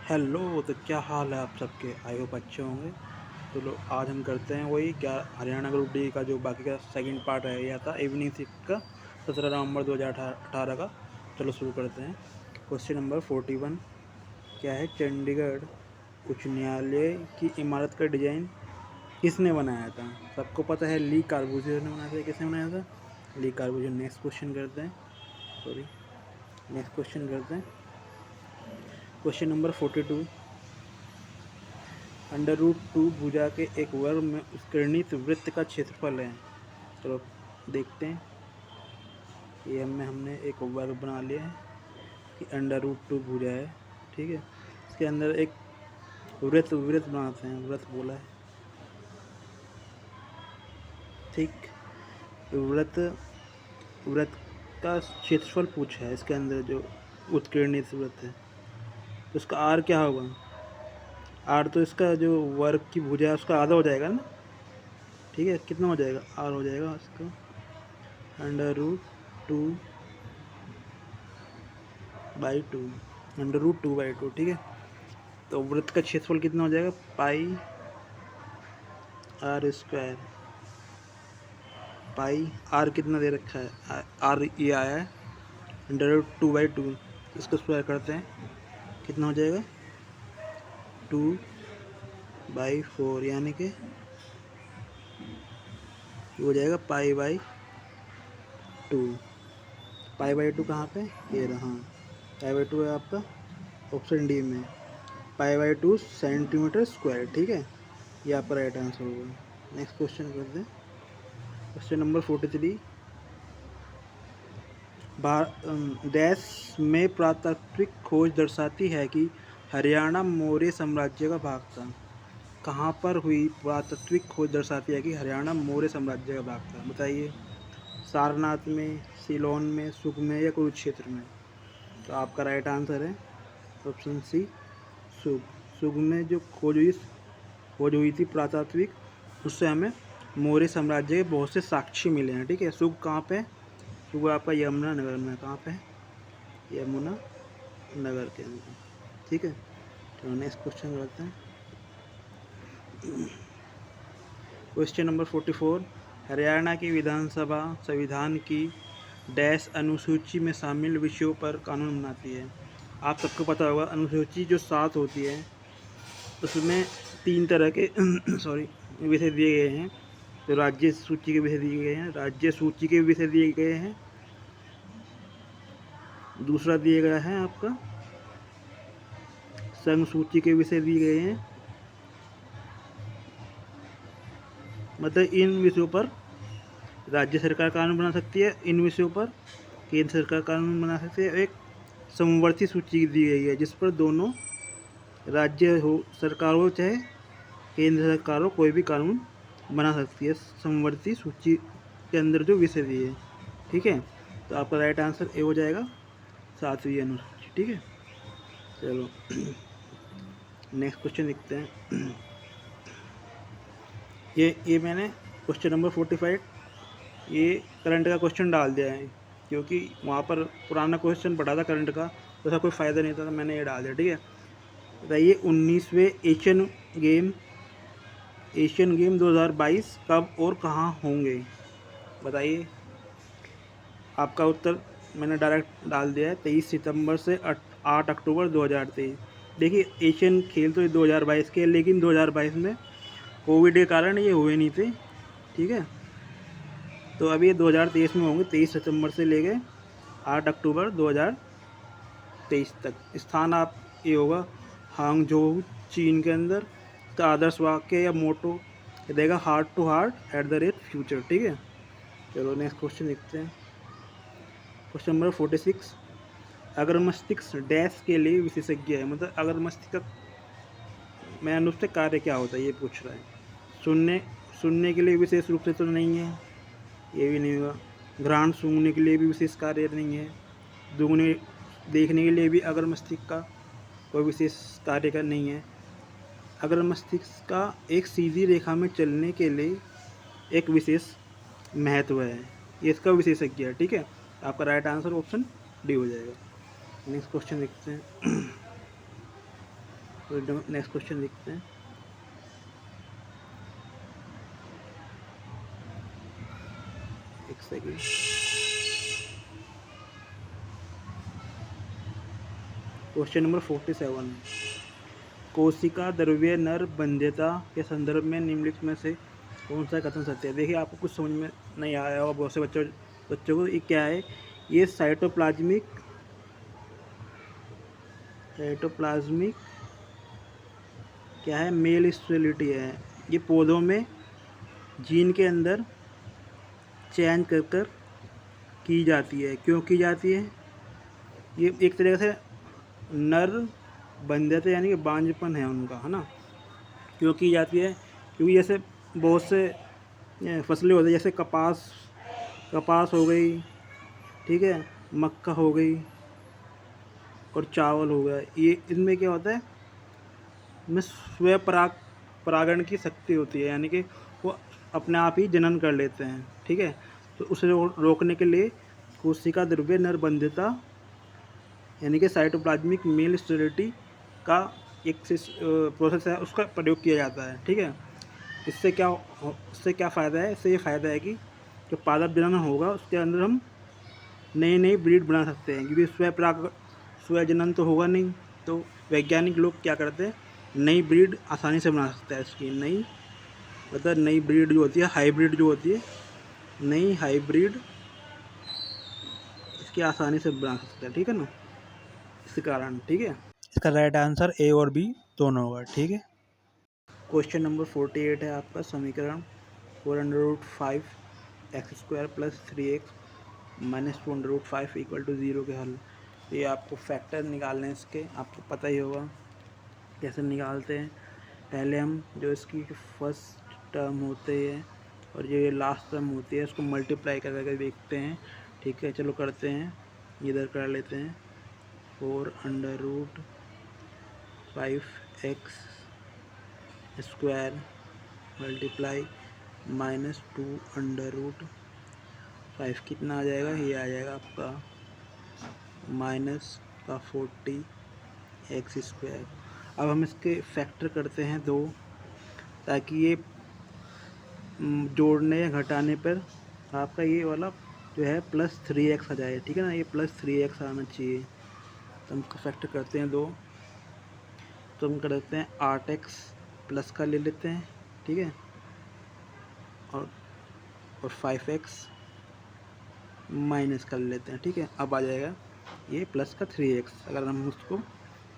Hello. तो क्या हाल है आप सबके? आई होप अच्छे होंगे। तो लो आज हम करते हैं वही क्या हरियाणा ग्रुप डी का जो बाकी का सेकंड पार्ट रह गया था इवनिंग शिफ्ट का 17 नवंबर 2018 का। चलो शुरू करते हैं। क्वेश्चन नंबर 41 क्या है? चंडीगढ़ उच्च न्यायालय की इमारत का डिज़ाइन किसने बनाया था? सबको पता है ली कार्बूजियर ने बनाया था। किसने बनाया था? ली कार्बूजियर। नेक्स्ट क्वेश्चन करते हैं। सॉरी, नेक्स्ट क्वेश्चन करते हैं। क्वेश्चन नंबर 42 √2 भुजा के एक वर्ग में उत्कीर्णित वृत्त का क्षेत्रफल है। चलो देखते हैं। ये हमने एक वर्ग बना लिया है कि √2 भुजा है, ठीक है। इसके अंदर एक वृत्त वृत्त बनाते हैं, वृत्त बोला है, ठीक। वृत्त वृत्त का क्षेत्रफल पूछा है। इसके अंदर जो उत्कीर्णित वृत्त है तो इसका आर क्या होगा? आर तो इसका जो वर्ग की भुजा है उसका आधा हो जाएगा ना, ठीक है। कितना हो जाएगा? आर हो जाएगा इसका √2 बाई टू, √2/2, ठीक है। तो वृत्त का क्षेत्रफल कितना हो जाएगा? पाई आर स्क्वायर। पाई आर कितना दे रखा है? आर ये आया है √2/2। इसको स्क्वायर करते हैं, कितना हो जाएगा? 2/4, यानी कि हो जाएगा पाई/2। पाई/2 कहाँ पे? ये रहा। पाई/2 है आपका ऑप्शन डी में। पाई/2 सेंटीमीटर स्क्वायर, ठीक है। ये आपका राइट आंसर होगा। नेक्स्ट क्वेश्चन करते हैं। क्वेश्चन नंबर 43 देश में पुरातात्विक खोज दर्शाती है कि हरियाणा मौर्य साम्राज्य का भाग था। कहाँ पर हुई पुरातात्विक खोज दर्शाती है कि हरियाणा मौर्य साम्राज्य का भाग था? बताइए। सारनाथ में, सिलोन में, सुग में या कुरुक्षेत्र में? तो आपका राइट आंसर है ऑप्शन सी, सुग। सुग में जो खोज हुई थी पुरातात्विक, उससे हमें मौर्य साम्राज्य के बहुत से साक्ष्य मिले हैं, ठीक है। सुग कहाँ पे? सुग आपका यमुना नगर में। कहाँ पे है? यमुना नगर के अंदर, ठीक है। तो नेक्स्ट क्वेश्चन करते हैं। क्वेश्चन नंबर 44 हरियाणा की विधानसभा संविधान की डैश अनुसूची में शामिल विषयों पर कानून बनाती है। आप सबको पता होगा अनुसूची जो 7 होती है उसमें 3 तरह के सॉरी विषय दिए गए हैं। तो राज्य सूची के विषय दिए गए हैं, राज्य सूची के विषय दिए गए हैं। दूसरा दिया गया है आपका संघ सूची के विषय दिए गए हैं। मतलब इन विषयों पर राज्य सरकार कानून बना सकती है, इन विषयों पर केंद्र सरकार कानून बना सकती है। एक समवर्ती सूची दी गई है जिस पर दोनों राज्य हो सरकार हो चाहे केंद्र सरकार हो, कोई भी कानून बना सकती है समवर्ती सूची के अंदर जो विषय दिए है, ठीक है। तो आपका राइट आंसर ए हो जाएगा, 7वीं अनुसूची, ठीक है। चलो नेक्स्ट क्वेश्चन देखते हैं। ये मैंने क्वेश्चन नंबर 45 ये करंट का क्वेश्चन डाल दिया है, क्योंकि वहाँ पर पुराना क्वेश्चन पढ़ा था करंट का, तो ऐसा कोई फ़ायदा नहीं था, तो मैंने ये डाल दिया, ठीक है। बताइए 19वें एशियन गेम 2022 कब और कहाँ होंगे? बताइए। आपका उत्तर मैंने डायरेक्ट डाल दिया है 23 सितंबर से 8 अक्टूबर 2023। देखिए एशियन खेल तो 2022 के, लेकिन 2022 में कोविड के कारण ये हुए नहीं थे, ठीक है। तो अभी ये 2023 में होंगे, 23 सितंबर से लेके 8 अक्टूबर 2023 तक। स्थान आप ये होगा हांगझोउ चीन के अंदर। तो आदर्श वाक्य या मोटो देगा हार्ट टू हार्ट @फ्यूचर, ठीक है। चलो नेक्स्ट क्वेश्चन देखते हैं। क्वेश्चन नंबर 46 अगर मस्तिष्क डैश के लिए विशेषज्ञ है, मतलब अगर मस्तिष्क में अनुष्ठ कार्य क्या होता है ये पूछ रहा है। सुनने के लिए विशेष रूप से तो नहीं है, ये भी नहीं होगा। घ्राण सूंघने के लिए भी विशेष कार्य नहीं है। दूगने देखने के लिए भी अगर मस्तिष्क का कोई विशेष कार्य का नहीं है। अगर मस्तिष्क का एक सीधी रेखा में चलने के लिए एक विशेष महत्व है, ये इसका विशेषज्ञ है, ठीक है। आपका राइट आंसर ऑप्शन डी हो जाएगा। नेक्स्ट क्वेश्चन देखते हैं। तो नेक्स्ट क्वेश्चन देखते हैं। एक सेकेंड। क्वेश्चन नंबर 47, कोशिका द्रव्य नर बंध्यता के संदर्भ में निम्नलिखित में से कौन सा कथन सत्य है। देखिए आपको कुछ समझ में नहीं आया होगा बहुत से बच्चों को। ये क्या है, ये साइटोप्लाज्मिक क्या है, मेल स्टेरिलिटी है। ये पौधों में जीन के अंदर चेंज कर कर की जाती है। क्यों की जाती है, ये एक तरीके से नर बंध्यता यानी कि बांझपन है उनका, है ना। क्यों की जाती है, क्योंकि जैसे बहुत से फसलें होती है, जैसे कपास हो गई, ठीक है, मक्का हो गई और चावल हो गया। ये इनमें क्या होता है, में परागण की शक्ति होती है, यानी कि वो अपने आप ही जनन कर लेते हैं, ठीक है। तो उसे रोकने के लिए कोशिका द्रव्य नर बंध्यता यानी कि साइटोप्लाज्मिक मेल स्टेरिलिटी का एक प्रोसेस है, उसका प्रयोग किया जाता है, ठीक है। इससे क्या फ़ायदा है, इससे ये फ़ायदा है कि जो पादप जनन होगा उसके अंदर हम नई ब्रीड बना सकते हैं, क्योंकि स्वजनन तो होगा नहीं। तो वैज्ञानिक लोग क्या करते हैं, नई ब्रीड आसानी से बना सकते हैं। इसकी नई ब्रीड जो होती है, हाइब्रिड जो होती है, नई हाइब्रिड इसकी आसानी से बना सकते हैं, ठीक है ना, इस कारण, ठीक है। इसका राइट आंसर ए और बी दोनों होगा, ठीक है। क्वेश्चन नंबर 48 है आपका, समीकरण 4√5x² + 3x - 2√5 = 0 के हल। ये आपको फैक्टर निकालने हैं इसके, आपको पता ही होगा कैसे निकालते हैं। पहले हम जो इसकी फर्स्ट टर्म होते हैं और ये लास्ट टर्म होती है उसको मल्टीप्लाई करके देखते हैं, ठीक है। चलो करते हैं, इधर कर लेते हैं। 4√5x² मल्टीप्लाई -2√5 कितना आ जाएगा, ये आ जाएगा आपका -40x²। अब हम इसके फैक्टर करते हैं 2, ताकि ये जोड़ने या घटाने पर आपका ये वाला जो है +3x आ जाए, ठीक है ना। ये +3x आना चाहिए। तो हम इसका फैक्टर करते हैं 2, तो हम कर देते हैं 8x प्लस का ले लेते हैं, ठीक है, और 5x माइनस कर लेते हैं, ठीक है। अब आ जाएगा ये प्लस का 3x, अगर हम उसको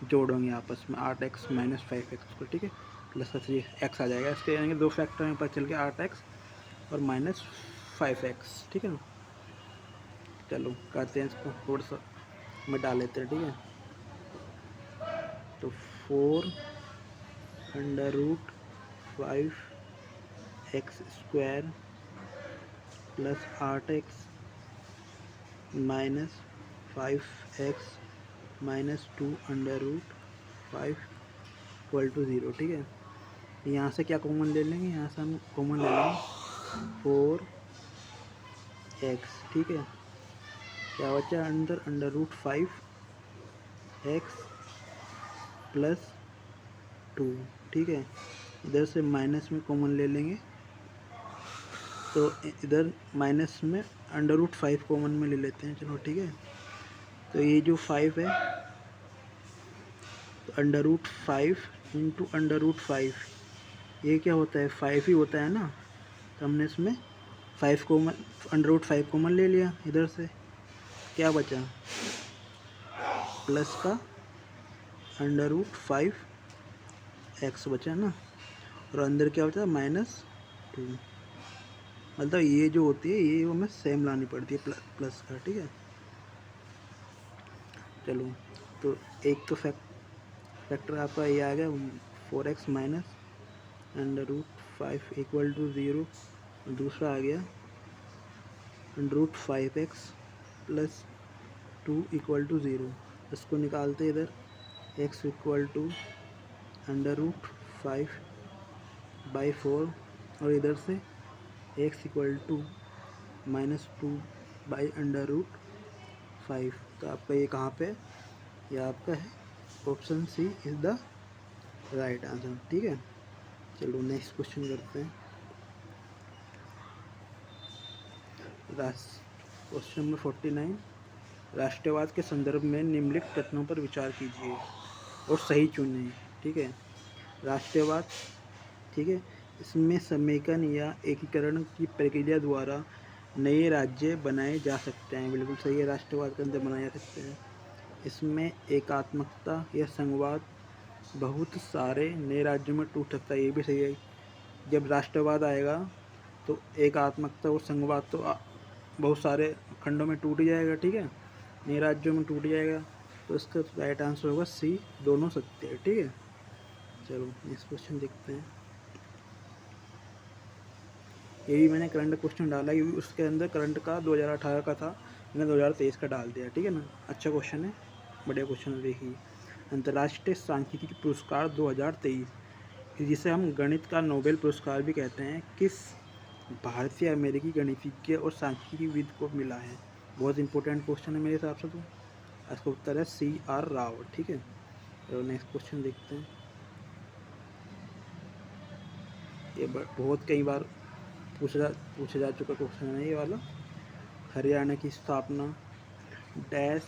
जोड़ेंगे आपस में 8x - 5x को, ठीक है, प्लस का 3x आ जाएगा। इसके यानी कि 2 फैक्टर में पता चल के 8x और -5x, ठीक है ना। चलो करते हैं इसको, थोड़ा सा में डाल लेते हैं, ठीक है। तो 4√5x² + 8x - 5x - 2√5 = 0, ठीक है। यहाँ से क्या कॉमन ले लेंगे, यहाँ से हम कॉमन ले लेंगे 4x, ठीक है। क्या बचा अंदर, √5x + 2, ठीक है। इधर से माइनस में कॉमन ले लेंगे, तो इधर माइनस में √5 कॉमन में ले लेते हैं, चलो ठीक है। तो ये जो 5 है, तो √5 × √5 ये क्या होता है, 5 ही होता है ना। तो हमने इसमें 5 कॉमन, √5 कॉमन ले लिया, इधर से क्या बचा, प्लस का √5x बचा ना, और अंदर क्या बचा, -2। मतलब ये जो होती है ये हमें सेम लानी पड़ती है, प्लस का, ठीक है। चलो तो एक तो फैक्टर आपका ये आ गया 4x - √5 = 0, दूसरा आ गया √5x + 2 = 0। इसको निकालते इधर, x = √5/4 और इधर से x = -2/√5। तो आपका ये कहाँ पे, ये आपका है option C is the right answer. ठीक है, चलो नेक्स्ट क्वेश्चन करते हैं। क्वेश्चन नंबर 49, राष्ट्रवाद के संदर्भ में निम्नलिखित कथनों पर विचार कीजिए और सही चुनें। ठीक है, राष्ट्रवाद, ठीक है, इसमें समेकन या एकीकरण की प्रक्रिया द्वारा नए राज्य बनाए जा सकते हैं। बिल्कुल सही है, राष्ट्रवाद के अंदर बनाए जा सकते हैं। इसमें एकात्मकता या संघवाद बहुत सारे नए राज्यों में टूट सकता है, ये भी सही है। जब राष्ट्रवाद आएगा तो एकात्मकता और संघवाद तो बहुत सारे खंडों में टूट जाएगा। ठीक है, नए राज्यों में टूट जाएगा, तो इसका राइट आंसर होगा सी, दोनों सत्य है। ठीक है, चलो नेक्स्ट क्वेश्चन देखते हैं। ये भी मैंने करंट क्वेश्चन डाला, क्योंकि उसके अंदर करंट का 2018 का था, मैंने 2023 का डाल दिया। ठीक है ना, अच्छा क्वेश्चन है, बढ़िया क्वेश्चन है। देखिए, अंतर्राष्ट्रीय सांख्यिकी पुरस्कार 2023, जिसे हम गणित का नोबेल पुरस्कार भी कहते हैं, किस भारतीय अमेरिकी गणितज्ञ और सांख्यिकीविद को मिला है? बहुत इंपॉर्टेंट क्वेश्चन है मेरे हिसाब से। तो इसका उत्तर है CR राव। ठीक है, तो नेक्स्ट क्वेश्चन देखते हैं। ये बहुत कई बार पूछा जा चुका क्वेश्चन है ये वाला। हरियाणा की स्थापना डैश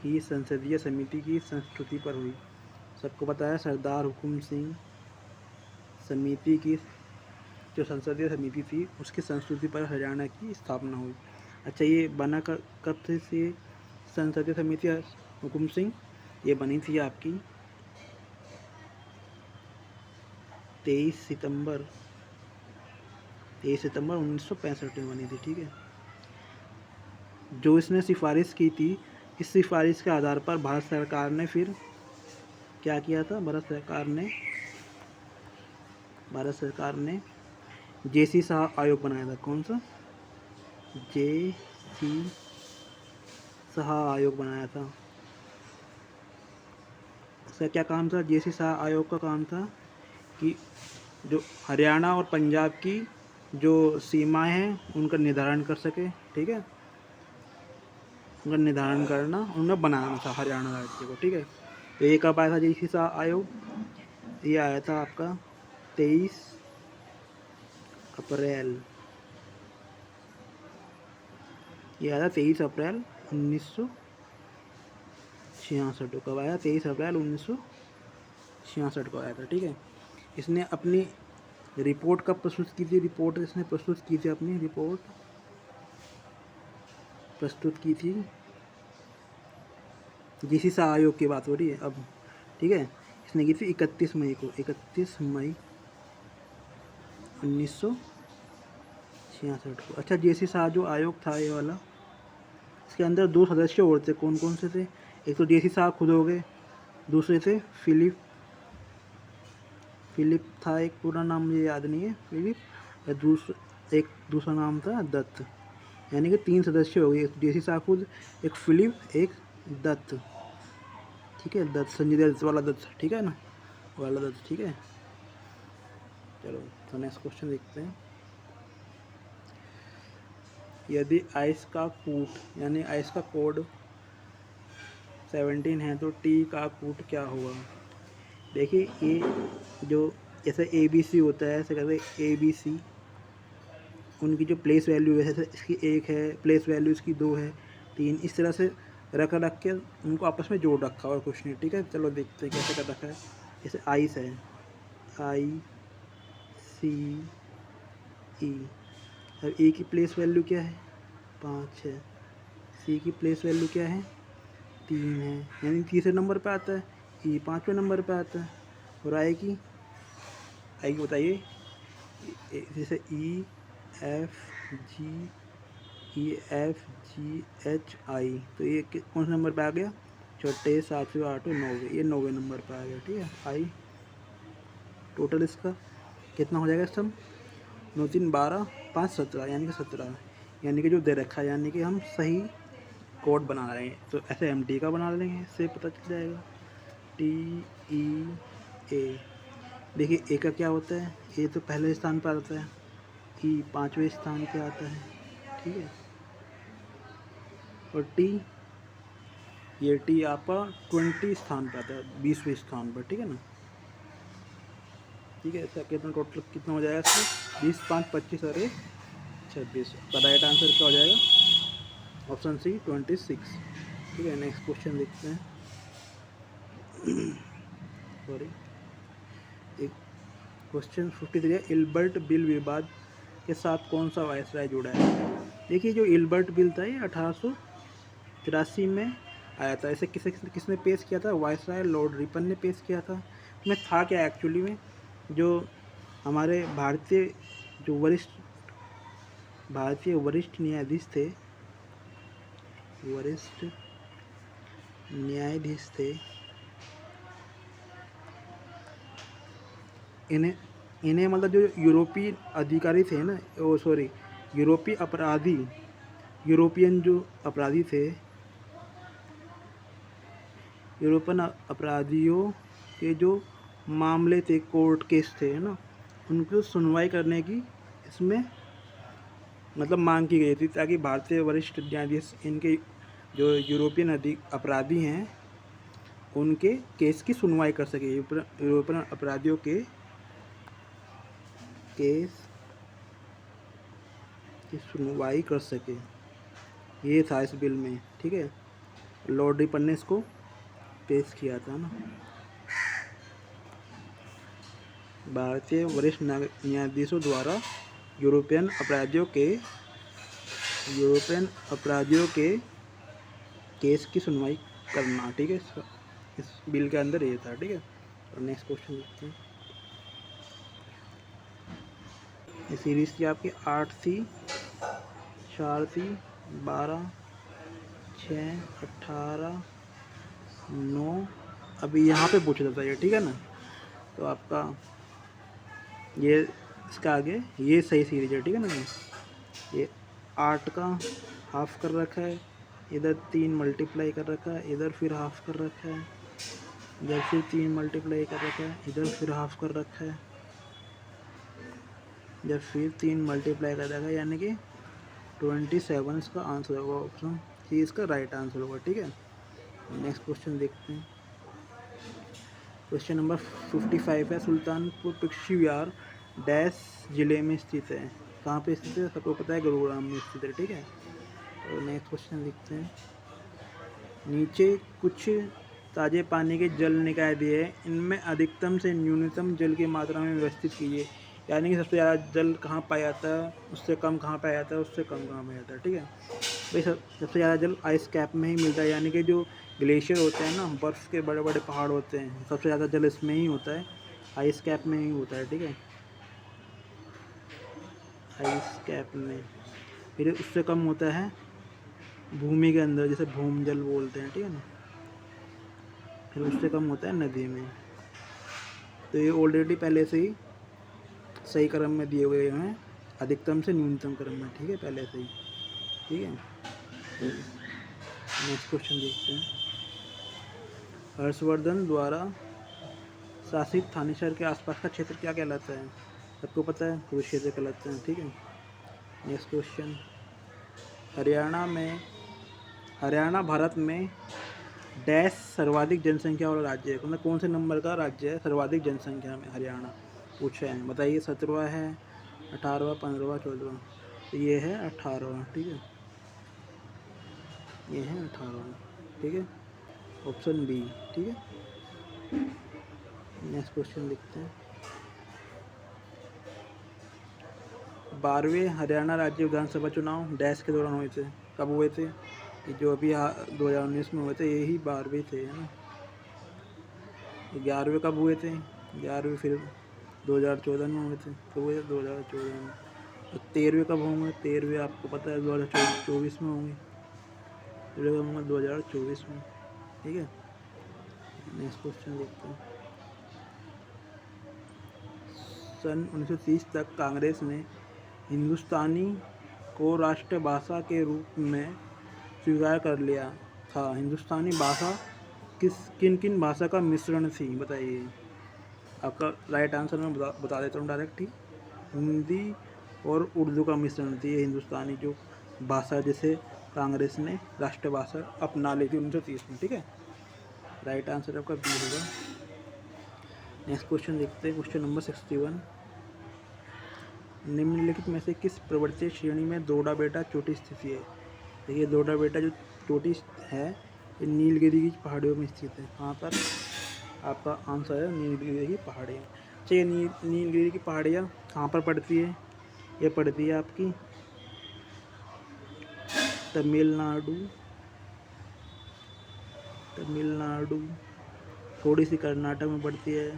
की संसदीय समिति की संस्तुति पर हुई? सबको पता है, सरदार हुकुम सिंह समिति की जो संसदीय समिति थी उसकी संस्तुति पर हरियाणा की स्थापना हुई। अच्छा, ये बना कब से संसदीय समिति हुकुम सिंह? ये बनी थी आपकी 23 सितंबर 1965 में बनी थी। ठीक है, जो इसने सिफारिश की थी, इस सिफारिश के आधार पर भारत सरकार ने फिर क्या किया था? भारत सरकार ने JC शाह आयोग बनाया था। कौन सा? JC शाह आयोग बनाया था। उसका क्या काम था? JC शाह आयोग का काम था कि जो हरियाणा और पंजाब की जो सीमाएं हैं उनका निर्धारण कर सके। ठीक है, उनका निर्धारण करना, उन्हें बनाना था हरियाणा राज्य को। ठीक है, तो ये कब आया था JC शाह आयोग? ये आया था आपका 23 अप्रैल। ये आया था 23 अप्रैल 1966 को। कब आया? 23 अप्रैल 1966 को आया था। ठीक है, इसने अपनी रिपोर्ट कब प्रस्तुत की थी? रिपोर्ट इसने प्रस्तुत की थी, अपनी रिपोर्ट प्रस्तुत की थी, JC शाह आयोग की बात हो रही है अब। ठीक है, इसने की थी 31 मई को, 31 मई 1966 को। अच्छा, JC शाह जो आयोग था ये वाला, इसके अंदर 2 सदस्य और थे। कौन कौन से थे? एक तो JC शाह खुद हो गए, दूसरे थे फिलिप था, एक पूरा नाम मुझे याद नहीं है, फिलिप, या एक दूसरा नाम था दत्त। यानी कि 3 सदस्य हो गए, एक JC शाह खुद, एक फिलिप, एक दत्त। ठीक है, दत्त, संजय दत्त वाला दत्त। ठीक है ना, वाला दत्त। ठीक है, चलो तो नेक्स्ट क्वेश्चन देखते हैं। यदि आइस का कूट यानी आइस का कोड 17 है तो T का कूट क्या होगा? देखिए, ये जो जैसे ABC होता है, ऐसे कहते हैं ABC, उनकी जो प्लेस वैल्यू है, जैसे इसकी 1 है, प्लेस वैल्यू इसकी 2 है, 3, इस तरह से रख के उनको आपस में जोड़ रखा और कुछ नहीं। ठीक है, चलो देखते हैं कैसे कर रखा है। जैसे आइस है, ICE, और E की प्लेस वैल्यू क्या है? 5 है। C की प्लेस वैल्यू क्या है? 3 है, यानी तीसरे नंबर पे आता है। E 5वें नंबर पे आता है। और आई की बताइए, जैसे EFGHI, तो ये कौन से नंबर पे आ गया? छठे, 7वें, 8वें, 9वें, ये 9वें नंबर पे आ गया। ठीक है, आई टोटल इसका कितना हो जाएगा? सम 9 3 12 5 17, यानी कि 17, यानी कि जो दे रखा है, यानी कि हम सही कोड बना रहे हैं। तो ऐसे MT का बना लेंगे, इससे पता चल जाएगा। TEA, देखिए ए का क्या होता है? ए तो पहले स्थान पर आता है, E 5वें स्थान पे आता है। ठीक है, और T, ये T आपका 20 स्थान पर आता है, 20वें स्थान पर। ठीक है ना, ठीक है। इसका कितना टोटल कितना हो जाएगा इसमें 20 5 25 और 26। तो राइट आंसर क्या हो जाएगा ऑप्शन सी 26। ठीक है। नेक्स्ट क्वेश्चन देखते हैं। सॉरी, एक क्वेश्चन 53 है, इल्बर्ट बिल विवाद के साथ कौन सा वायसराय जुड़ा है। देखिए जो इल्बर्ट बिल था ये 1883 में आया था। इसे किसने पेश किया था, वायसराय लॉर्ड रिपन ने पेश किया था। इसमें था क्या एक्चुअली में, जो हमारे जो वरिष्ठ न्यायाधीश थे, इन्हें मतलब जो यूरोपीय अधिकारी थे ना, यूरोपियन जो अपराधी थे, यूरोपियन अपराधियों के जो मामले थे, कोर्ट केस थे ना, उनको सुनवाई करने की इसमें मतलब मांग की गई थी, ताकि भारतीय वरिष्ठ न्यायाधीश इनके जो यूरोपियन अपराधी हैं उनके केस की सुनवाई कर सके, यूरोपियन अपराधियों के केस की सुनवाई कर सके। ये था इस बिल में। ठीक है। लॉर्ड रिपन ने इसको पेश किया था ना। भारतीय वरिष्ठ न्यायाधीशों द्वारा यूरोपियन अपराधियों के केस की सुनवाई करना। ठीक है। इस बिल के अंदर ये था। ठीक है। और नेक्स्ट क्वेश्चन देखते हैं। ये सीरीज़ थी आपकी 8 थी, 4 थी, 12, 6, 18, 9। अभी यहाँ पे पूछा जाता है ये। ठीक है ना। तो आपका ये इसका आगे ये सही सीरीज है। ठीक है ना। ये 8 का हाफ कर रखा है, इधर 3 मल्टीप्लाई कर रखा है, इधर फिर हाफ कर रखा है, इधर फिर 3 मल्टीप्लाई कर रखा है, इधर फिर हाफ कर रखा है, इधर फिर 3 मल्टीप्लाई कर रखा है, यानी कि 27 इसका आंसर होगा। ऑप्शन सी इसका राइट आंसर होगा। ठीक है। नेक्स्ट क्वेश्चन देखते हैं। क्वेश्चन नंबर 55 है, सुल्तानपुर पिक्षी विहार डैश जिले में स्थित है। कहाँ पे स्थित है, सबको पता है, गुरुग्राम में स्थित है। ठीक है। तो नेक्स्ट क्वेश्चन देखते हैं। नीचे कुछ ताज़े पानी के जल निकाय दिए हैं, इनमें अधिकतम से न्यूनतम जल की मात्रा में व्यवस्थित कीजिए। यानी कि सबसे ज़्यादा जल कहाँ पाया जाता है, उससे कम कहाँ पाया जाता है, उससे कम कहाँ पाया जाता है। ठीक है भाई। सबसे ज़्यादा जल आइस कैप में ही मिलता है, यानी कि जो ग्लेशियर होते हैं ना, बर्फ़ के बड़े बड़े पहाड़ होते हैं, सबसे ज़्यादा जल इसमें ही होता है, आइस कैप में ही होता है। ठीक है। आइस कैप में। फिर उससे कम होता है भूमि के अंदर, जैसे भूमजल बोलते हैं। ठीक है ना। फिर उससे कम होता है नदी में। तो ये ऑलरेडी पहले से ही सही क्रम में दिए हुए हैं, अधिकतम से न्यूनतम क्रम में। ठीक है, पहले से ही। ठीक है। नेक्स्ट क्वेश्चन देखते हैं। हर्षवर्धन द्वारा शासित थानेसर के आसपास का क्षेत्र क्या कहलाता है, सबको पता है, कुरुक्षेत्र कहलाता है। ठीक है। Next question. हरियाणा भारत में डैश सर्वाधिक जनसंख्या वाला राज्य है, मतलब कौन से नंबर का राज्य है सर्वाधिक जनसंख्या में, हरियाणा पूछा है, बताइए। 17वां है, 18वां, 15वां, 14वां। तो ये है 18वां। ठीक है। ये है 18वां। ठीक है। Option B. ठीक है। नेक्स्ट क्वेश्चन देखते हैं। 12वें हरियाणा राज्य विधानसभा चुनाव डैश के दौरान हुए थे, कब हुए थे, ये जो अभी 2019 में हुए थे, यही 12वें थे, है ना। 11वें कब हुए थे, 11वें फिर 2014 में हुए थे, कब हुए थे, 2014 में। और 13वें कब होंगे, 13वें आपको पता है 2024 में होंगे, 13वें होंगे 2024 में। ठीक है। नेक्स्ट क्वेश्चन देखते हैं। सन 1930 तक कांग्रेस ने हिंदुस्तानी को राष्ट्रभाषा के रूप में स्वीकार कर लिया था। हिंदुस्तानी भाषा किन किन भाषा का मिश्रण थी, बताइए। आपका राइट आंसर मैं बता देता हूँ डायरेक्ट ही, हिंदी और उर्दू का मिश्रण थी ये हिंदुस्तानी जो भाषा, जिसे कांग्रेस ने राष्ट्रभाषा अपना ली थी 1930 में। ठीक है। राइट आंसर आपका बी होगा। नेक्स्ट क्वेश्चन देखते हैं, क्वेश्चन नंबर 61। निम्नलिखित में से किस पर्वतीय श्रेणी में दोडा बेटा चोटी स्थित है? देखिए दोडा बेटा जो चोटी है ये नीलगिरी की पहाड़ियों में स्थित है। कहाँ पर? आपका आंसर है नीलगिरी की पहाड़ियाँ। चलिए नीलगिरी की पहाड़ियाँ कहाँ पर पड़ती है? ये पड़ती है आपकी तमिलनाडु, थोड़ी सी कर्नाटक में पड़ती है।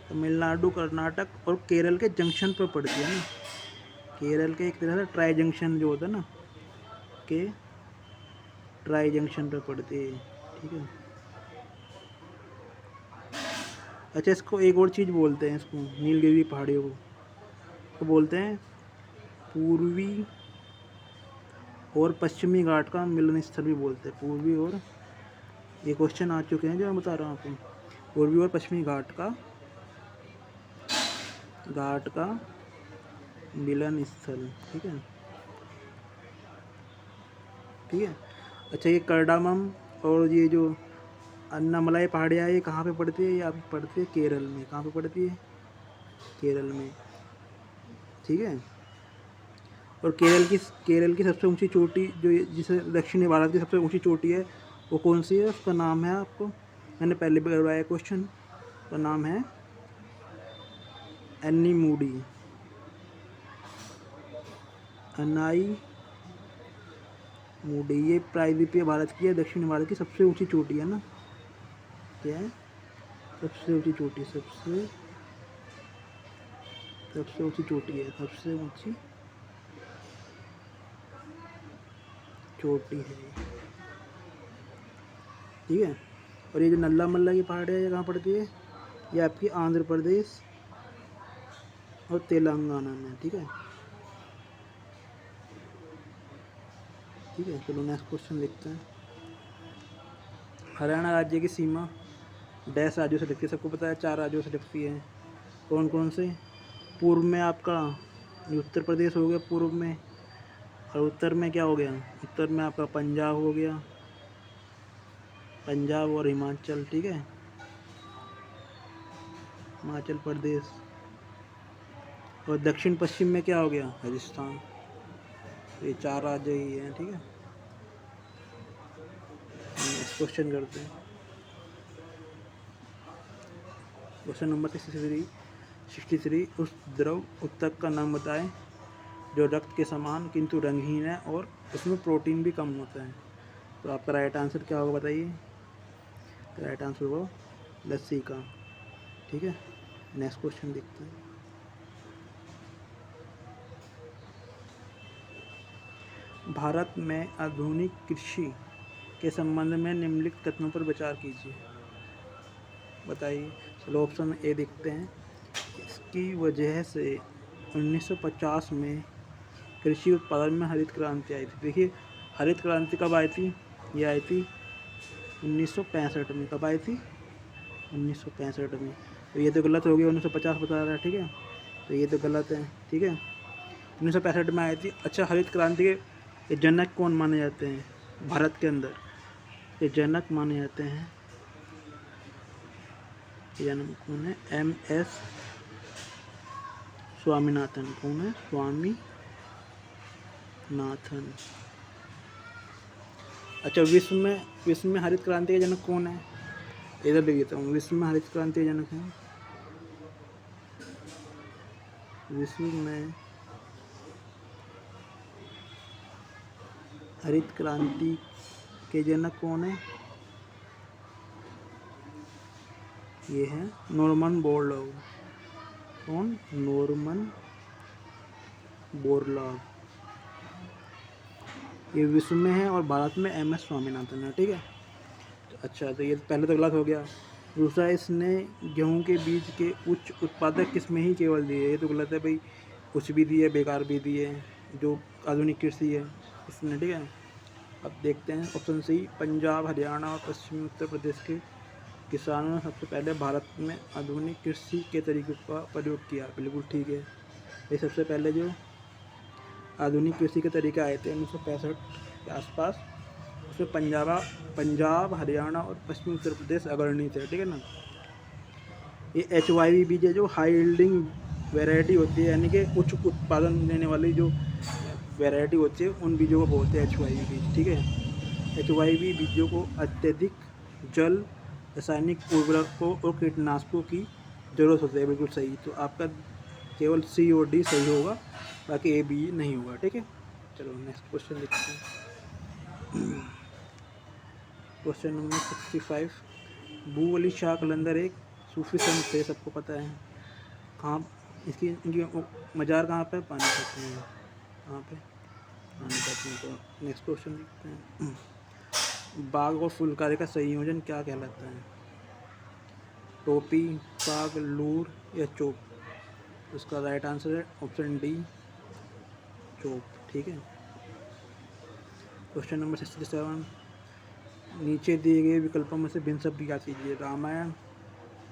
तमिलनाडु, कर्नाटक और केरल के जंक्शन पर पड़ती है ना। केरल के एक तरह से ट्राई जंक्शन जो होता है ना, के ट्राई जंक्शन पर पड़ती है। ठीक है। अच्छा इसको एक और चीज़ बोलते हैं, इसको नीलगिरी पहाड़ियों को बोलते हैं पूर्वी और पश्चिमी घाट का मिलन स्थल भी बोलते हैं। पूर्वी और, ये क्वेश्चन आ चुके हैं जो मैं बता रहा हूँ आपको, पूर्वी और पश्चिमी घाट का मिलन स्थल। ठीक है, ठीक है। अच्छा ये करडामम और ये जो अन्नामलाई पहाड़ियाँ ये कहाँ पे पड़ती है? ये आप पड़ती है केरल में। कहाँ पे पड़ती है? केरल में। ठीक है। और केरल की सबसे ऊंची चोटी जो जिसे दक्षिणी भारत की सबसे ऊंची चोटी है वो कौन सी है? उसका नाम है, आपको मैंने पहले भी करवाया क्वेश्चन, उसका नाम है एनीमुडी, अनाई मूडी। ये प्रायद्वीपीय भारत की है, दक्षिण भारत की सबसे ऊंची चोटी है ना। क्या है? सबसे ऊंची चोटी, सबसे ऊंची चोटी है, सबसे ऊंची चोटी है। ठीक है। और ये जो नल्ला मल्ला की पहाड़ है ये कहाँ पड़ती है? ये आपकी आंध्र प्रदेश और तेलंगाना में। ठीक है, ठीक है। चलो नेक्स्ट क्वेश्चन देखते हैं। हरियाणा राज्य की सीमा डैश राज्यों से लगती है? सबको पता है 4 राज्यों से लगती है। कौन कौन से? पूर्व में आपका उत्तर प्रदेश हो गया पूर्व में, और उत्तर में क्या हो गया? उत्तर में आपका पंजाब हो गया, पंजाब और हिमाचल। ठीक है, हिमाचल प्रदेश। और दक्षिण पश्चिम में क्या हो गया? राजस्थान। ये 4 राज्य ही हैं। ठीक है, नेक्स्ट क्वेश्चन करते हैं। Question number 63। उस द्रव उत्तक का नाम बताएं जो रक्त के समान किंतु रंगहीन है और उसमें प्रोटीन भी कम होता है। तो आपका राइट आंसर क्या होगा बताइए? राइट आंसर होगा लस्सी का। ठीक है, नेक्स्ट क्वेश्चन देखते हैं। भारत में आधुनिक कृषि के संबंध में निम्नलिखित कथनों पर विचार कीजिए। बताइए। चलो ऑप्शन ए देखते हैं। इसकी वजह से 1950 में कृषि उत्पादन में हरित क्रांति आई थी। देखिए हरित क्रांति कब आई थी? ये आई थी 1965 में। कब आई थी? 1965 में। तो ये तो गलत हो गया, 1950 बता रहा है। ठीक है, तो ये तो गलत है। ठीक है, 1965 में आई थी। अच्छा हरित क्रांति के जनक कौन माने जाते हैं भारत के अंदर? ये जनक माने जाते हैं, जनक कौन है? MS स्वामीनाथन। कौन है? स्वामीनाथन। अच्छा विश्व में हरित क्रांति के जनक कौन है? इधर लिख देता हूँ। विश्व में हरित क्रांति के जनक हैं, विश्व में हरित क्रांति के जनक कौन है? ये है नॉर्मन बोरलॉग। कौन? Norman Borlaug. ये विश्व में है और भारत में MS स्वामीनाथन है। ठीक है, अच्छा तो ये पहले तो गलत हो गया। दूसरा इसने गेहूं के बीज के उच्च उत्पादक किस्में ही केवल दिए, ये तो गलत है भाई। कुछ भी दिए, बेकार भी दिए, जो आधुनिक कृषि है इसने। ठीक है, अब देखते हैं ऑप्शन सी। पंजाब, हरियाणा और पश्चिमी उत्तर प्रदेश के किसानों ने सबसे पहले भारत में आधुनिक कृषि के तरीकों का प्रयोग किया। बिल्कुल ठीक है, ये सबसे पहले जो आधुनिक कृषि के तरीके आए थे 1965 के आसपास, उसमें पंजाब, हरियाणा और पश्चिमी उत्तर प्रदेश अग्रणी थे। ठीक है ना। ये HYV बीज है जो हाई यील्डिंग वैरायटी होती है, यानी कि उच्च उत्पादन देने वाली जो वैरायटी होती है उन बीजों को बोलते हैं HYV बीज। ठीक है, HYV बीजों को अत्यधिक जल, रासायनिक उर्वरकों और कीटनाशकों की ज़रूरत होती है। बिल्कुल सही। तो आपका केवल C और D सही होगा, बाकी A B नहीं होगा। ठीक है, चलो नेक्स्ट क्वेश्चन देखते हैं। Question number 65। बू अली शाह कलंदर एक सूफी संत थे, सबको पता है। कहाँ इसकी इनकी मज़ार कहाँ पे? पानीपत में। कहाँ पे? पानीपत में। तो नेक्स्ट क्वेश्चन देखते हैं। बाघ और फुलकारी का संयोजन क्या कहलाता है? टोपी, बाघ, लूर या चोप? इसका राइट आंसर है ऑप्शन डी, चोप। ठीक है। Question number 67। नीचे दिए गए विकल्पों में से भिन्न शब्द याद कीजिए। रामायण,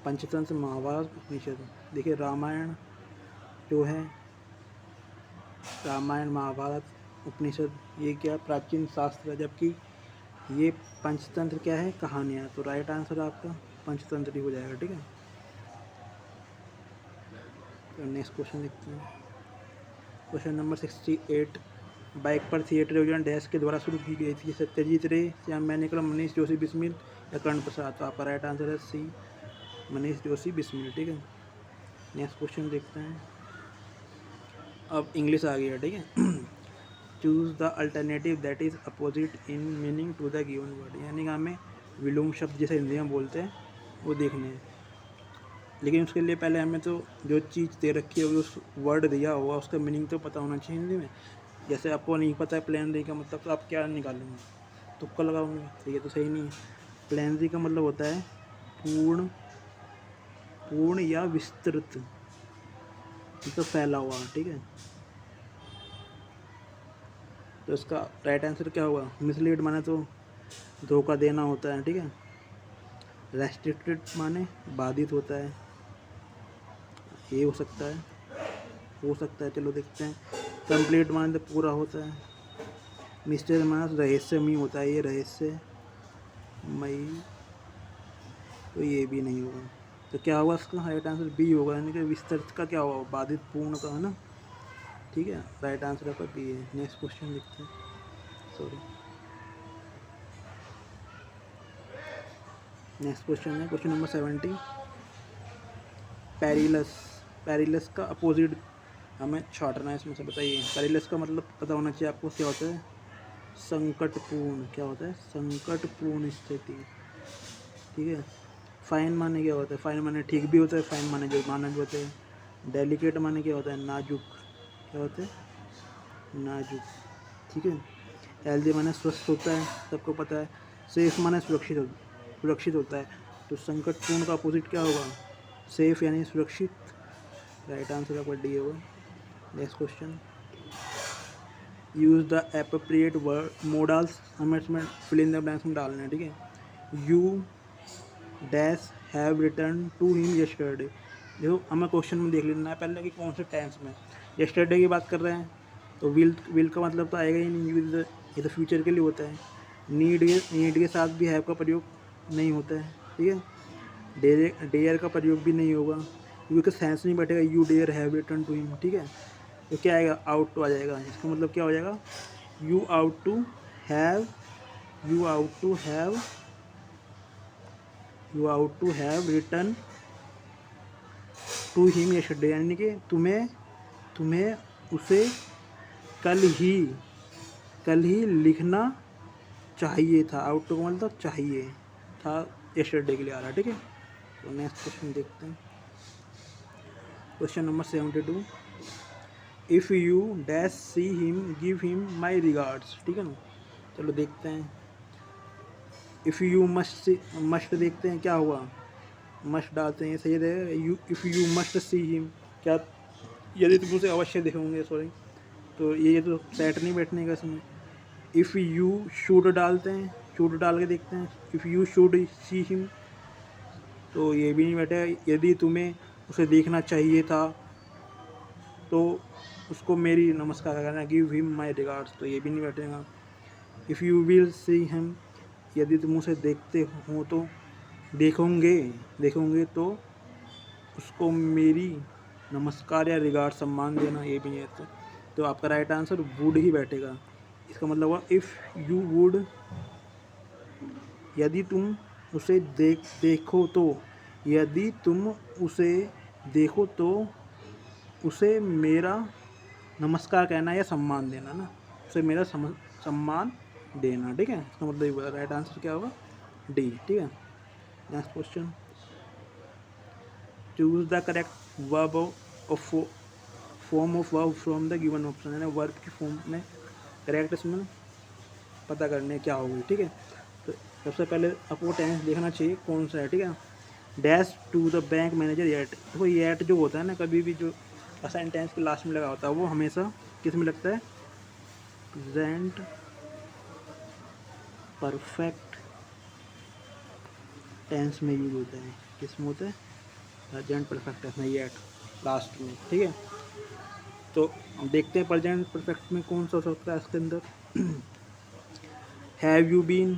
पंचतंत्र, महाभारत, उपनिषद। देखिए रामायण जो है, रामायण, महाभारत, उपनिषद, ये क्या प्राचीन शास्त्र है, जबकि ये पंचतंत्र क्या है? कहानियाँ। तो राइट आंसर आपका पंचतंत्र ही हो जाएगा। ठीक है, तो नेक्स्ट क्वेश्चन देखते हैं। Question number 68। बाइक पर थिएटर योजना डैश के द्वारा शुरू की गई थी? सत्यजीत रे, श्याम बेनेगल, मनीष जोशी बिस्मिल या कर्ण प्रसाद? तो आपका राइट आंसर है सी, मनीष जोशी बिस्मिल। ठीक है, नेक्स्ट क्वेश्चन देखते हैं। अब इंग्लिश आ गया। ठीक है। Choose the alternative that is opposite in meaning to the given word, यानी कि हमें विलोम शब्द जैसे हिंदी में बोलते हैं वो देखने हैं। लेकिन उसके लिए पहले हमें तो जो चीज़ दे रखी होगी, उस वर्ड दिया होगा, उसका मीनिंग तो पता होना चाहिए हिंदी में। जैसे आपको नहीं पता है प्लेन री का मतलब, तो आप क्या निकालेंगे? तुक्का लगाओगे। तो ये तो सही नहीं है। प्लेन री का मतलब होता है पूर्ण, पूर्ण या विस्तृत, मतलब फैला हुआ। ठीक है, तो इसका राइट आंसर क्या होगा? मिसलीड माने तो धोखा देना होता है। ठीक है, रेस्ट्रिक्टेड माने बाधित होता है, ये हो सकता है, हो सकता है। चलो देखते हैं। कंप्लीट माने तो पूरा होता है। मिस्टर माने रहस्यमयी होता है, ये रहस्यमयी, तो ये भी नहीं होगा। तो क्या होगा इसका राइट आंसर? बी होगा, यानी कि विस्तृत का क्या होगा? बाधित, पूर्ण का, है ना। ठीक है, राइट आंसर आपका बी है। नेक्स्ट क्वेश्चन देखते हैं। सॉरी, नेक्स्ट क्वेश्चन है क्वेश्चन नंबर 70। पेरिलस, पेरिलस का अपोजिट हमें छांटना है इसमें से। बताइए, पेरिलस का मतलब पता होना चाहिए आपको, क्या होता है? संकटपूर्ण। क्या होता है? संकटपूर्ण स्थिति। ठीक है। फाइन माने क्या होता है? फाइन माने ठीक भी होता है, फाइन माने जुर्माना भी होता है। डेलिकेट माने क्या होता है? नाजुक। क्या होता है? नाजुक। ठीक है। हेल्दी माने स्वस्थ होता है, सबको पता है। सेफ माने सुरक्षित होता है। तो संकटपूर्ण का अपोजिट क्या होगा? सेफ यानी सुरक्षित। राइट आंसर आपका डी होगा। Next question. Use the appropriate word models, हमें इसमें फिल इन द ब्लैंक्स में डालना है। ठीक है। You dash have return to him yesterday. देखो हमें क्वेश्चन में देख लेना है पहले कि कौन से टेंस में। यस्टरडे की बात कर रहे हैं तो विल का मतलब तो आएगा ही नहीं, ये तो फ्यूचर के लिए होता है। नीड के साथ भी हैव का प्रयोग नहीं होता है। ठीक है। डेयर का प्रयोग भी नहीं होगा, क्योंकि सेंस नहीं बैठेगा। You dare have return to him. ठीक है, तो क्या आएगा? आउट टू आ जाएगा। इसका मतलब क्या हो जाएगा? You ought to have, you ought to have, you ought to have return to him yesterday, यानी कि तुम्हें उसे कल ही लिखना चाहिए था। आउट टू का मतलब चाहिए था, यस्टरडे के लिए आ रहा है। ठीक है, तो नेक्स्ट क्वेश्चन देखते हैं। Question number 72। If you dash see him give him my regards. ठीक है ना, चलो देखते हैं। इफ़ यू मस्ट देखते हैं क्या हुआ, मस्ट डालते हैं, सही रहेगा। If you must see him, क्या यदि तुम उसे अवश्य देखोगे, सॉरी, तो ये तो सेट नहीं बैठने का इसमें। इफ़ यू शुड डालते हैं, शुड डाल के देखते हैं। If you should see him, तो ये भी नहीं बैठेगा। यदि तुम्हें उसे देखना चाहिए था तो उसको मेरी नमस्कार करना, गिव हिम माई रिगार्ड्स, तो ये भी नहीं बैठेगा। If you will see him, यदि तुम उसे देखते हो तो देखोगे तो उसको मेरी नमस्कार या रिगार्ड सम्मान देना, ये भी है। तो आपका राइट आंसर वुड ही बैठेगा। इसका मतलब हुआ इफ़ यू वुड, यदि तुम उसे देखो तो, यदि तुम उसे देखो तो उसे मेरा नमस्कार कहना या सम्मान देना ना, उसे मेरा सम्मान देना, ठीक है। इसका मतलब ये बोला, राइट आंसर क्या होगा, डी, ठीक है। Next question, choose the correct verb of form of verb from the given option, यानी वर्ब की फॉर्म में करेक्ट इसमें पता करने क्या होगी, ठीक है। तो सबसे पहले आपको टेंस देखना चाहिए कौन सा है, ठीक है। Dash to the bank manager yet, देखो येट जो होता है ना, कभी भी जो सेंटेंस के लास्ट में लगा होता है वो हमेशा किस में लगता है, प्रेजेंट परफेक्ट टेंस में यूज होता है। किस में होता है, प्रेजेंट परफेक्ट टेंस में, येट लास्ट में, ठीक है। तो देखते हैं प्रेजेंट परफेक्ट में कौन सा हो सकता है इसके अंदर। हैव यू बीन,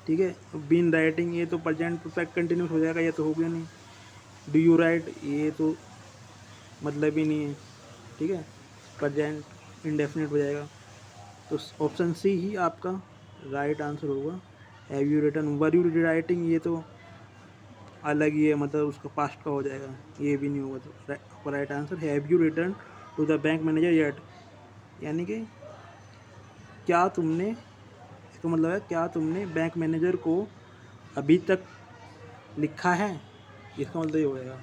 ठीक है। बीन राइटिंग, ये तो प्रेजेंट परफेक्ट कंटिन्यूस हो जाएगा, ये तो हो गया नहीं। डू यू राइट, ये तो मतलब ही नहीं है, ठीक है, प्रेजेंट इंडेफिनिट हो जाएगा। तो ऑप्शन सी ही आपका राइट आंसर होगा। Have you written, were you writing, ये तो अलग ही है, मतलब उसका पास्ट का हो जाएगा, ये भी नहीं होगा। तो right answer have you return to the bank manager yet, यानी कि क्या तुमने, इसका मतलब है क्या तुमने बैंक मैनेजर को अभी तक लिखा है, इसका मतलब ये हो जाएगा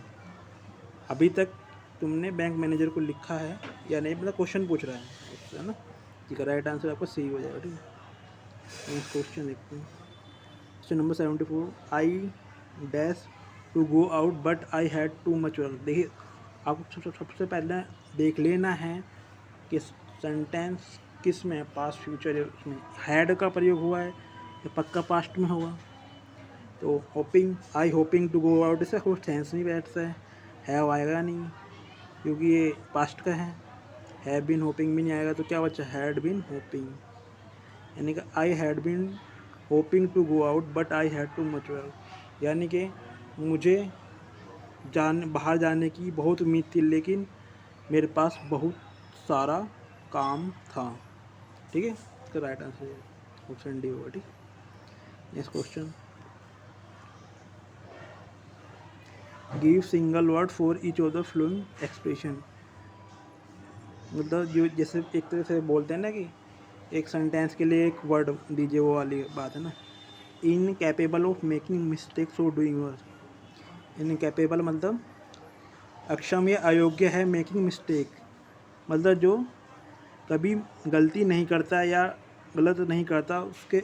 अभी तक तुमने बैंक मैनेजर को लिखा है या नहीं, मतलब क्वेश्चन पूछ रहा है ना। ठीक है, राइट आंसर आपका सही हो जाएगा, ठीक है। नेक्स्ट क्वेश्चन देखते हैं, question number 74, I dash to go out but I had too much work. देखिए आपको सबसे पहले देख लेना है कि सेंटेंस किस में, पास्ट फ्यूचर है, उसमें हैड का प्रयोग हुआ है या पक्का पास्ट में हुआ। तो hoping, I hoping to go out, इससे कोई सेंस नहीं बैठता है, हैव आएगा नहीं क्योंकि ये पास्ट का है। हैव बीन होपिंग भी नहीं आएगा, तो क्या बचा, हैड बीन होपिंग, यानी कि I had been hoping to go out but I had too much work, यानी कि मुझे बाहर जाने की बहुत उम्मीद थी लेकिन मेरे पास बहुत सारा काम था, ठीक है। इसका राइट आंसर ऑप्शन डी होगा, ठीक। Next question, give single word for each of the flowing expression, मतलब जो जैसे एक तरह से बोलते हैं ना कि एक सेंटेंस के लिए एक वर्ड दीजिए, वो वाली बात है ना। इनकैपेबल ऑफ मेकिंग मिस्टेक्स और डूइंग वर्क, इनकैपेबल मतलब अक्षम या अयोग्य है, मेकिंग मिस्टेक मतलब जो कभी गलती नहीं करता या गलत नहीं करता, उसके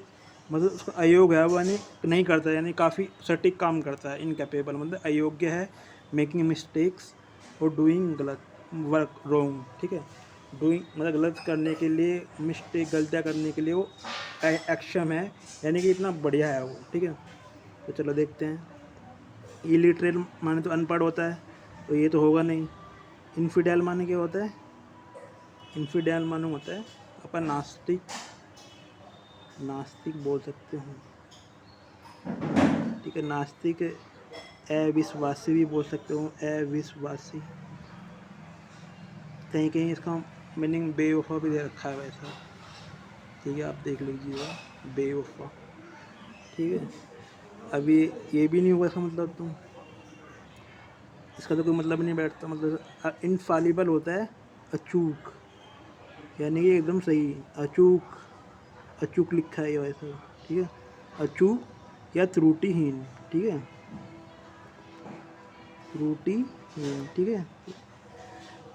मतलब उसका अयोग्य है, वो यानी नहीं करता, यानी काफ़ी सटीक काम करता है। इनकैपेबल मतलब अयोग्य है, मेकिंग मिस्टेक्स और डूइंग गलत वर्क रॉन्ग, ठीक है। डूइंग मतलब गलत करने के लिए, मिस्टेक गलतियाँ करने के लिए वो अक्षम है, यानी कि इतना बढ़िया है वो, ठीक है। तो चलो देखते हैं, इलिटरेट माने तो अनपढ़ होता है, तो ये तो होगा नहीं। इन्फिडेल माने क्या होता है, इन्फिडेल माने होता है अपन नास्तिक, नास्तिक बोल सकते हैं, ठीक है। नास्तिक, अविश्वासी भी बोल सकते हो, अविश्वासी। कहीं कहीं इसका मीनिंग बेवफा भी दे रखा है वैसा, ठीक है, आप देख लीजिएगा, बेवफा, ठीक है। अभी ये भी नहीं होगा इसका मतलब, तुम इसका तो कोई मतलब नहीं बैठता, मतलब इनफालिबल होता है अचूक, यानी कि एकदम सही, अचूक, अचूक लिखा है ये वैसे, ठीक है। अचूक या त्रुटिहीन, ठीक है, त्रुटिहीन, ठीक है।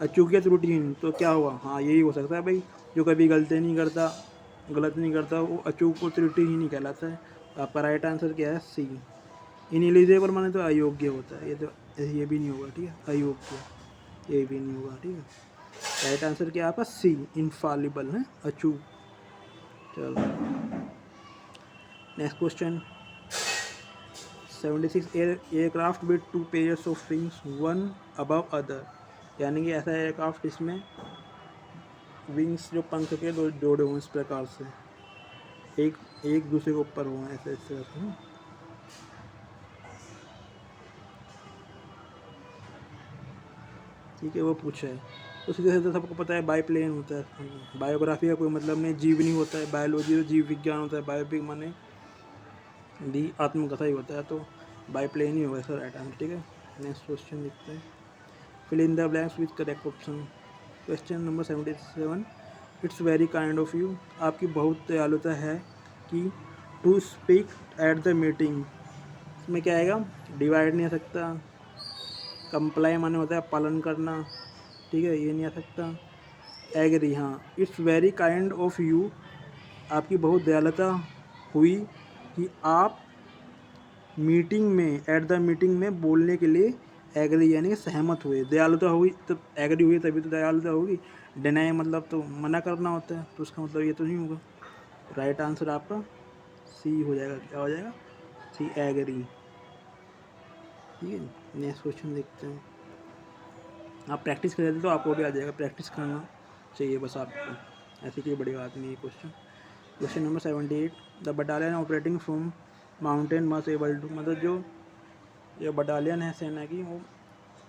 अचूक या त्रुटिहीन तो क्या हुआ, हाँ यही हो सकता है भाई, जो कभी गलती नहीं करता, गलत नहीं करता, वो अचूक और त्रुटिहीन ही कहलाता है। आपका राइट आंसर क्या है, सी। इनएलिजिबल माने तो अयोग्य होता है, ये तो ये भी नहीं होगा, ठीक है, अयोग्य, ये भी नहीं होगा, ठीक है। राइट आंसर क्या है आपका, सी, इनफालिबल है, अचूक। चलो next question, 76, aircraft with two pairs of wings one above other, यानी कि ऐसा एयरक्राफ्ट जिसमें विंग्स जो पंख के दो जोड़े हों इस प्रकार से, एक एक दूसरे के ऊपर हों, ऐसे ऐसे, ठीक है, वो पूछा है। तो सीधे सीधे सबको पता है बाई प्लेन होता है, बायोग्राफी का कोई मतलब नहीं, जीव नहीं होता है, बायोलॉजी तो जीव विज्ञान होता है, बायोपिक माने दी आत्मकथा ही होता है, तो बाई प्लेन ही होगा इसका राइट आंसर। ठीक है, नेक्स्ट क्वेश्चन देखते हैं। Fill in the blanks with correct option. Question number 77, it's very kind of you, आपकी बहुत दयालुता है कि to speak at the meeting. इसमें क्या आएगा, डिवाइड नहीं आ सकता, कंप्लाई माने होता है पालन करना, ठीक है, ये नहीं आ सकता। एग्री, हाँ, it's very kind of you, आपकी बहुत दयालुता हुई कि आप मीटिंग में, एट द मीटिंग में बोलने के लिए एग्री यानी कि सहमत हुए। दयालुता हुई तो एग्री हुई तभी तो दयालुता होगी, डिनाई मतलब तो मना करना होता है, तो उसका मतलब ये तो नहीं होगा। राइट आंसर आपका सी हो जाएगा। क्या हो जाएगा, सी, एग्री। ठीक है, नेक्स्ट क्वेश्चन देखते हैं। आप प्रैक्टिस कर लेते तो आपको भी आ जाएगा, प्रैक्टिस करना चाहिए बस आपको, ऐसी कोई बड़ी बात नहीं है। Question number 78, the battalion operating from mountain must able to, मतलब जो बटालियन है सेना की, वो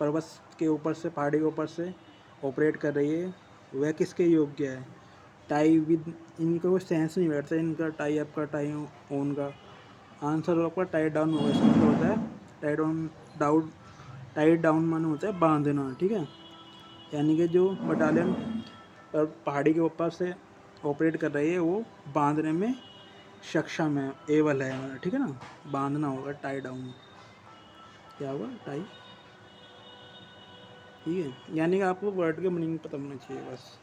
पर्वत के ऊपर से, पहाड़ी के ऊपर से ऑपरेट कर रही है, वह किसके योग्य है। टाई विद, इनका कोई सेंस नहीं बैठता इनका, टाई आपका, टाई ऑन का आंसर आपका टाई डाउन होगा। इसका मतलब होता है टाई डाउन माने होता है बांधना। ठीक है, यानी कि जो बटालियन पहाड़ी के ऊपर से ऑपरेट कर रही है वो बांधने में सक्षम है, एबल है, ठीक है ना, बांधना होगा, टाई डाउन। क्या होगा, टाई। ठीक है, यानी कि आपको वर्ड के मीनिंग पता होना चाहिए बस,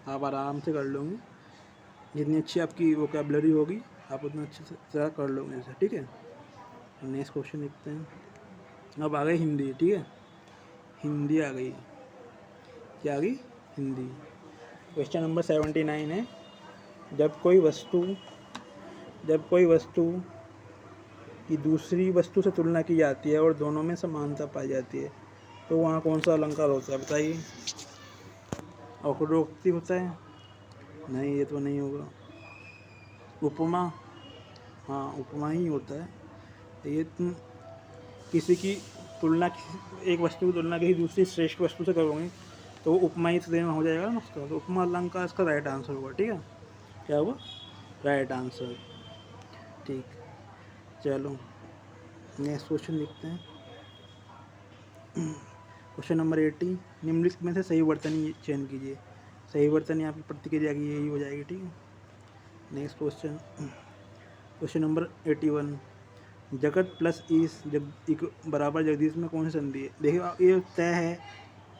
आप आराम से कर लोगे, जितनी अच्छी आपकी वोकेबलरी होगी आप उतना अच्छे से ज़्यादा कर लोगे इसे। ठीक है, नेक्स्ट क्वेश्चन देखते हैं। अब आ गई हिंदी। ठीक है, हिंदी आ गई, क्या आ गई, हिंदी। क्वेश्चन नंबर 79 है, जब कोई वस्तु की दूसरी वस्तु से तुलना की जाती है और दोनों में समानता पाई जाती है, तो वहाँ कौन सा अलंकार होता है, बताइए। औक्रोक्ति होता है, नहीं, ये तो नहीं होगा। उपमा, हाँ, उपमा ही होता है। ये तुम किसी की तुलना, एक वस्तु की तुलना किसी दूसरी श्रेष्ठ वस्तु से करोगे तो वो उपमा ही तो देना हो जाएगा ना उसका, तो उपमा अलंकार इसका राइट आंसर होगा। ठीक है, क्या होगा, राइट आंसर। ठीक, चलो नेक्स्ट क्वेश्चन देखते हैं। क्वेश्चन नंबर 80, निम्नलिखित में से सही वर्तनी चयन कीजिए। सही वर्तनी आपकी प्रतिक्रिया की यही हो जाएगी। ठीक है, नेक्स्ट क्वेश्चन, क्वेश्चन नंबर 81, जगत प्लस ईस बराबर जगदीश में कौन सी संधि है। देखिए ये तय है,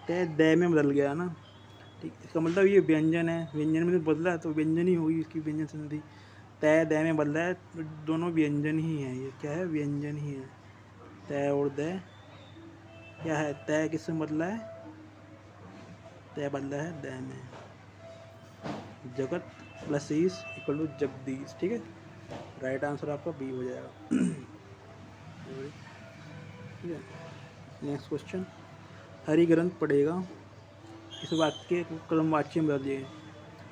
तय दय में बदल गया ना, ठीक, इसका मतलब ये व्यंजन है, व्यंजन में तो बदला है तो व्यंजन ही होगी इसकी व्यंजन संधि। तय दय में बदला है, तो दोनों व्यंजन ही है, ये क्या है, व्यंजन ही है। तय और दय क्या है, तय किससे बदला है, तय बदला है दय में। Jagat plus is equal to Jagdish. ठीक है, राइट आंसर आपका बी हो जाएगा। ठीक है, नेक्स्ट क्वेश्चन, हरि ग्रंथ पढ़ेगा, इस वाक्य को क्रम वाच्य में बदल दिए।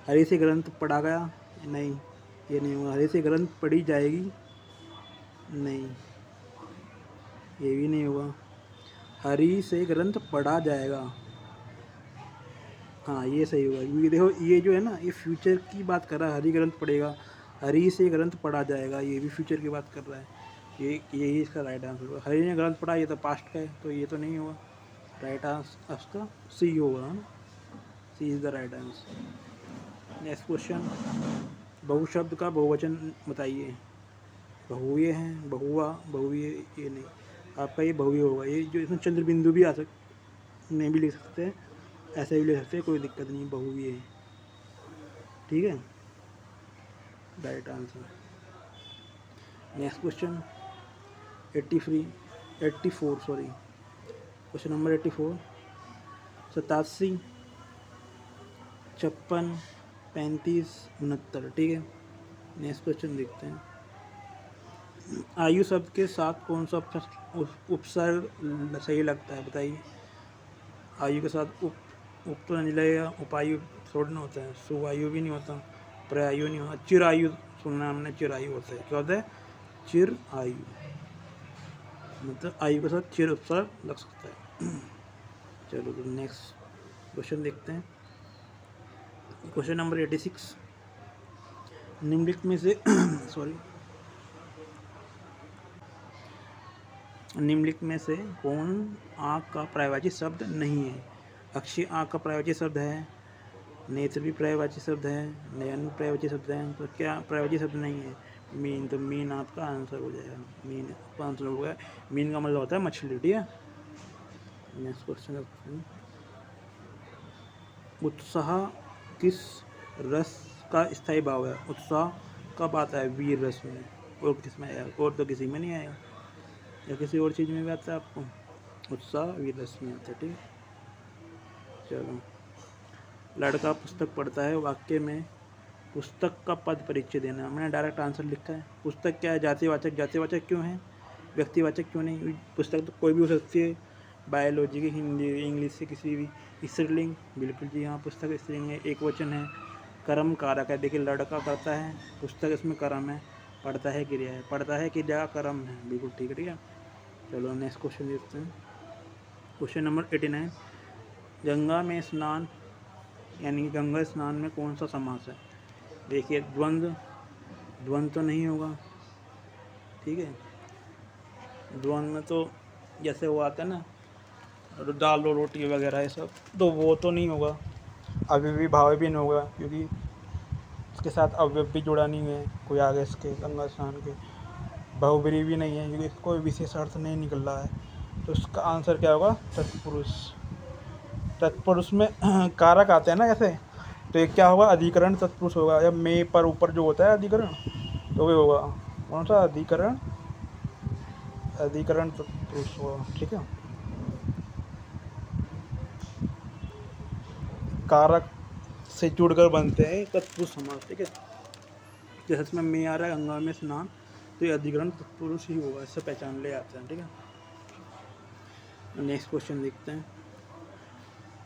हरि से ग्रंथ पढ़ा गया, नहीं, ये नहीं होगा। हरि से ग्रंथ पढ़ी जाएगी, नहीं, ये भी नहीं होगा। हरि से ग्रंथ पढ़ा जाएगा, हाँ, ये सही होगा, क्योंकि देखो ये जो है ना, ये फ्यूचर की बात कर रहा है, हरि ग्रंथ पढ़ेगा, हरि से ग्रंथ पढ़ा जाएगा, ये भी फ्यूचर की बात कर रहा है, यही इसका राइट आंसर होगा। हरि ने ग्रंथ पढ़ा, ये तो पास्ट का है, तो ये तो नहीं होगा। राइट आंसर इसका सी होगा, है ना, C is the right answer. Next question, बहु शब्द का बहुवचन बताइए। बहुए हैं, बहुआ, बहुए, ये नहीं, आपका ये बहुए होगा। ये जो इसमें चंद्र बिंदु भी आ नहीं भी लिख सकते हैं, ऐसे भी ले सकते हैं, कोई दिक्कत नहीं, बहुए है। ठीक है, right answer. Next question 84 sorry, question number 84, 87, 56, 35, 69। ठीक है, नेक्स्ट क्वेश्चन देखते हैं। आयु शब्द के साथ कौन सा उपसर्ग सही लगता है, बताइए। आयु के साथ उप तो नहीं लगेगा, उपायु थोड़ा ना होता है, सुवायु भी नहीं होता, प्रयायु नहीं होता, चिरायु सुनना हमने, चिरायु होता है, क्या होता है, चिर आयु, मतलब आयु के साथ चिर उपसर्ग लग सकता है। चलो तो नेक्स्ट क्वेश्चन देखते हैं। क्वेश्चन नंबर 86, निम्नलिखित में से सॉरी निम्नलिखित में से कौन आँख का पर्यायवाची शब्द नहीं है? अक्षी आँख का पर्यायवाची शब्द है, नेत्र भी पर्यायवाची शब्द है, नयन भी पर्यायवाची शब्द है, तो क्या पर्यायवाची शब्द नहीं है? मीन, तो मीन आपका आंसर हो जाएगा। मीन आपका आंसर हो गया। मीन का मतलब होता है मछली, ठीक है। नेक्स्ट क्वेश्चन, उत्साह किस रस का स्थायी भाव है? उत्साह कब आता है? वीर रस में। और किस में आएगा? और तो किसी में नहीं आएगा, या किसी और चीज़ में भी आता है आपको? उत्साह वीर रस में आता है, ठीक है। चलो, लड़का पुस्तक पढ़ता है, वाक्य में पुस्तक का पद परिचय देना। मैंने डायरेक्ट आंसर लिखा है। पुस्तक क्या है? जातिवाचक। जातिवाचक क्यों है? व्यक्तिवाचक क्यों नहीं? पुस्तक तो कोई भी हो सकती है, बायोलॉजी की, हिंदी, इंग्लिश से किसी भी। स्त्रीलिंग, बिल्कुल जी हाँ, पुस्तक स्त्रीलिंग है। एक वचन है, कर्म कारक है। देखिए, लड़का करता है, पुस्तक इसमें कर्म है, पढ़ता है क्रिया है, पढ़ता है क्रिया कर्म है, बिल्कुल ठीक है, ठीक है। चलो नेक्स्ट क्वेश्चन देखते हैं। क्वेश्चन नंबर 89, गंगा में स्नान यानी कि गंगा स्नान में कौन सा समास है? देखिए, द्वंद्व, द्वंद्व तो नहीं होगा, ठीक है। द्वंद्व में तो जैसे वो आता है ना, दाल और रोटी वगैरह ये सब, तो वो तो नहीं होगा। अभी भी भाव भी नहीं होगा, क्योंकि इसके साथ अव्यय भी जुड़ा नहीं है कोई आगे इसके गंगा स्नान के। बहुब्री भी नहीं है, क्योंकि कोई विशेष अर्थ नहीं निकल रहा है। तो इसका आंसर क्या होगा? तत्पुरुष। तत्पुरुष में कारक आते हैं ना ऐसे, तो ये क्या होगा? अधिकरण तत्पुरुष होगा। या मे पर ऊपर जो होता है अधिकरण, तो वो होगा कौन सा? अधिकरण, अधिकरण तत्पुरुष होगा, ठीक है। कारक से जुड़कर बनते हैं तत्पुरुष समास, ठीक है। जैसे इसमें मे आ रहा है, गंगा में स्नान, तो ये अधिकरण तत्पुरुष ही होगा, इससे पहचान ले आते हैं, ठीक है। नेक्स्ट क्वेश्चन देखते हैं।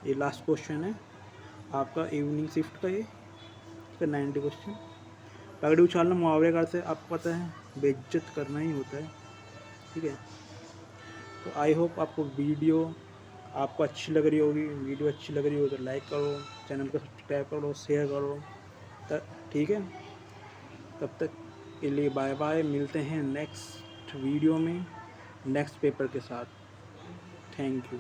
ये लास्ट क्वेश्चन है आपका इवनिंग शिफ्ट का, ये 90 क्वेश्चन। पगड़ी उछालना मुहावरे का अर्थ है, आपको पता है, बेइज्जत करना ही होता है, ठीक है। तो आई होप आपको वीडियो आपको अच्छी लग रही होगी। वीडियो अच्छी लग रही हो तो लाइक करो, चैनल को सब्सक्राइब करो, शेयर करो, ठीक है। तब तक के लिए बाय बाय, मिलते हैं नेक्स्ट वीडियो में नेक्स्ट पेपर के साथ। Thank you.